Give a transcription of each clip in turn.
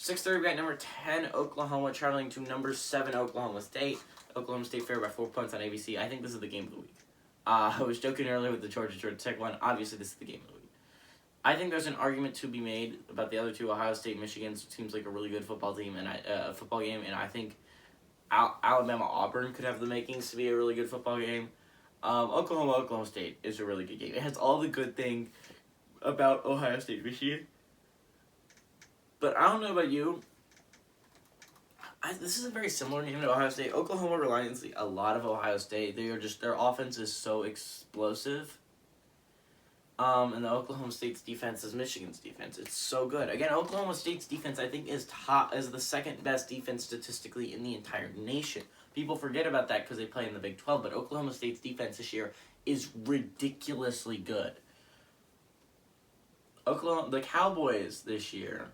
6:30, we got number 10, Oklahoma, traveling to number 7, Oklahoma State. Oklahoma State favored by 4 points on ABC. I think this is the game of the week. I was joking earlier with the Georgia Tech one. Obviously, this is the game of the week. I think there's an argument to be made about the other two, Ohio State, Michigan. Seems like a really good football team and football game, and I think Alabama Auburn could have the makings to be a really good football game. Oklahoma State is a really good game. It has all the good things about Ohio State, Michigan. But I don't know about you. This is a very similar game to Ohio State. Oklahoma relies a lot of Ohio State. Their offense is so explosive. And the Oklahoma State's defense is Michigan's defense. It's so good. Again, Oklahoma State's defense, I think, is the second best defense statistically in the entire nation. People forget about that because they play in the Big 12, but Oklahoma State's defense this year is ridiculously good. The Cowboys this year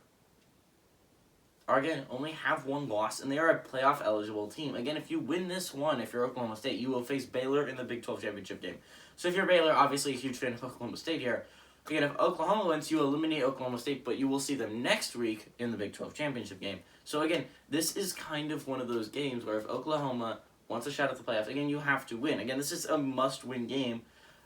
only have one loss, and they are a playoff eligible team. Again, if you win this one, if you're Oklahoma State, you will face Baylor in the Big 12 championship game. So if you're Baylor, obviously a huge fan of Oklahoma State here. Again, if Oklahoma wins, you eliminate Oklahoma State, but you will see them next week in the Big 12 championship game. So again, this is kind of one of those games where if Oklahoma wants a shot at the playoffs, again, you have to win. Again, this is a must-win game.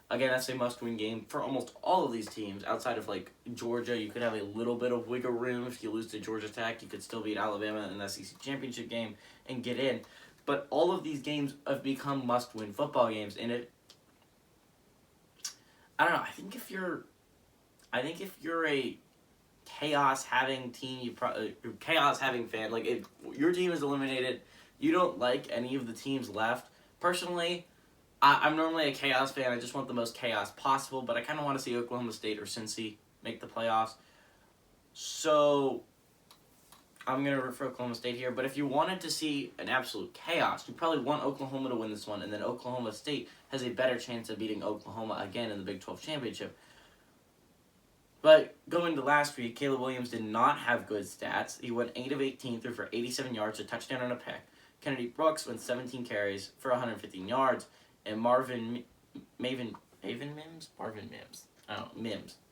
Again, that's a must-win game for almost all of these teams. Outside of, Georgia, you could have a little bit of wiggle room. If you lose to Georgia Tech, you could still beat Alabama in the SEC championship game and get in. But all of these games have become must-win football games. And I don't know. I think if you're a chaos-having team, chaos-having fan, if your team is eliminated, you don't like any of the teams left. Personally, I'm normally a chaos fan. I just want the most chaos possible, but I kind of want to see Oklahoma State or Cincy make the playoffs. So I'm going to root for Oklahoma State here. But if you wanted to see an absolute chaos, you probably want Oklahoma to win this one, and then Oklahoma State has a better chance of beating Oklahoma again in the Big 12 championship. But going to last week, Caleb Williams did not have good stats. He went 8 of 18, threw for 87 yards, a touchdown and a pick. Kennedy Brooks went 17 carries for 115 yards. And Mims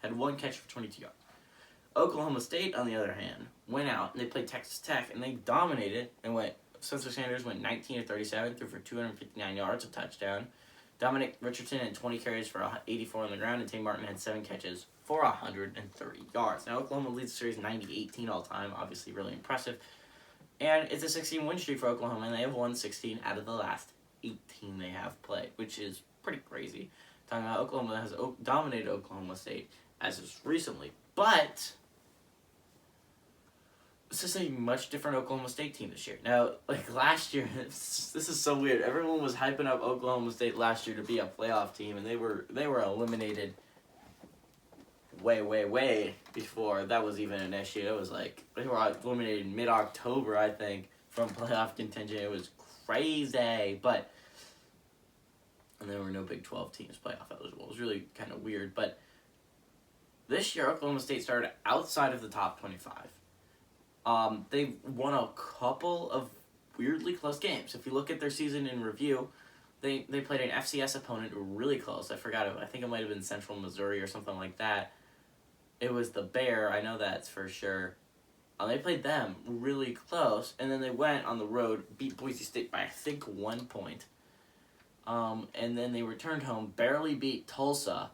had one catch for 22 yards. Oklahoma State, on the other hand, went out and they played Texas Tech and they dominated and Spencer Sanders went 19 of 37, threw for 259 yards, a touchdown. Dominic Richardson had 20 carries for 84 on the ground, and Tay Martin had 7 catches for 130 yards. Now, Oklahoma leads the series 90-18 all time, obviously really impressive. And it's a 16-win streak for Oklahoma, and they have won 16 out of the last 18 they have played, which is pretty crazy. Talking about Oklahoma has dominated Oklahoma State as of recently, but this is a much different Oklahoma State team this year. Now, last year, this is so weird. Everyone was hyping up Oklahoma State last year to be a playoff team, and they were eliminated way before that was even an issue. It was they were eliminated mid-October, I think, from playoff contention. It was crazy, and there were no Big 12 teams playoff eligible. It was really kind of weird, but this year Oklahoma State started outside of the top 25. They've won a couple of weirdly close games. If you look at their season in review, they played an FCS opponent really close. I forgot it. I think it might have been Central Missouri or something like that. It was the Bear. I know that's for sure. They played them really close, and then they went on the road, beat Boise State by, I think, 1 point. And then they returned home, barely beat Tulsa,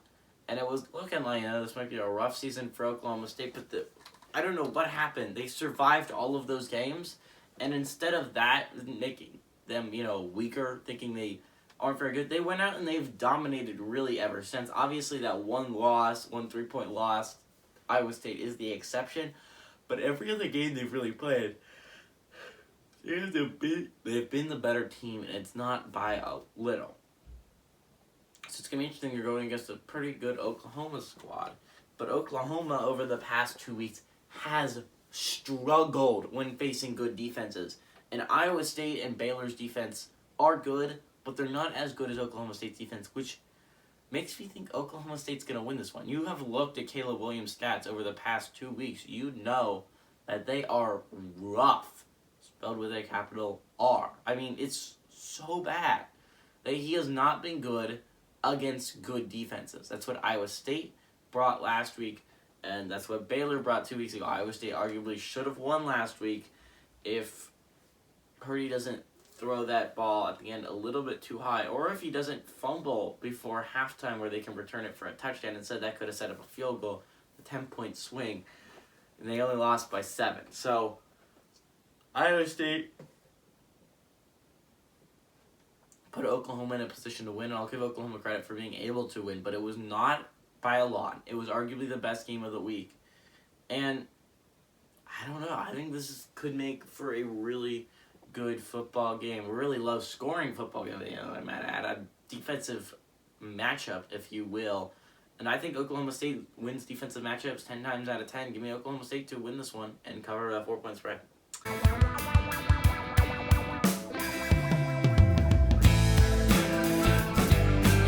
and it was looking like, this might be a rough season for Oklahoma State, but I don't know what happened. They survived all of those games, and instead of that making them, weaker, thinking they aren't very good, they went out and they've dominated really ever since. Obviously, that one 3-point loss, Iowa State is the exception. But every other game they've really played, they've been the better team, and it's not by a little. So it's going to be interesting. You're going against a pretty good Oklahoma squad. But Oklahoma, over the past 2 weeks, has struggled when facing good defenses. And Iowa State and Baylor's defense are good, but they're not as good as Oklahoma State's defense, which makes me think Oklahoma State's going to win this one. You have looked at Caleb Williams' stats over the past 2 weeks. You know that they are rough, spelled with a capital R. I mean, it's so bad. He has not been good against good defenses. That's what Iowa State brought last week. And that's what Baylor brought 2 weeks ago. Iowa State arguably should have won last week if Purdy doesn't throw that ball at the end a little bit too high, or if he doesn't fumble before halftime where they can return it for a touchdown. Instead, that could have set up a field goal, a 10-point swing, and they only lost by 7. So, Iowa State put Oklahoma in a position to win, and I'll give Oklahoma credit for being able to win, but it was not by a lot. It was arguably the best game of the week. And I don't know, I think could make for a really good football game. I really love scoring football game. I'm at a defensive matchup, if you will. And I think Oklahoma State wins defensive matchups 10 times out of 10. Give me Oklahoma State to win this one and cover a 4-point spread.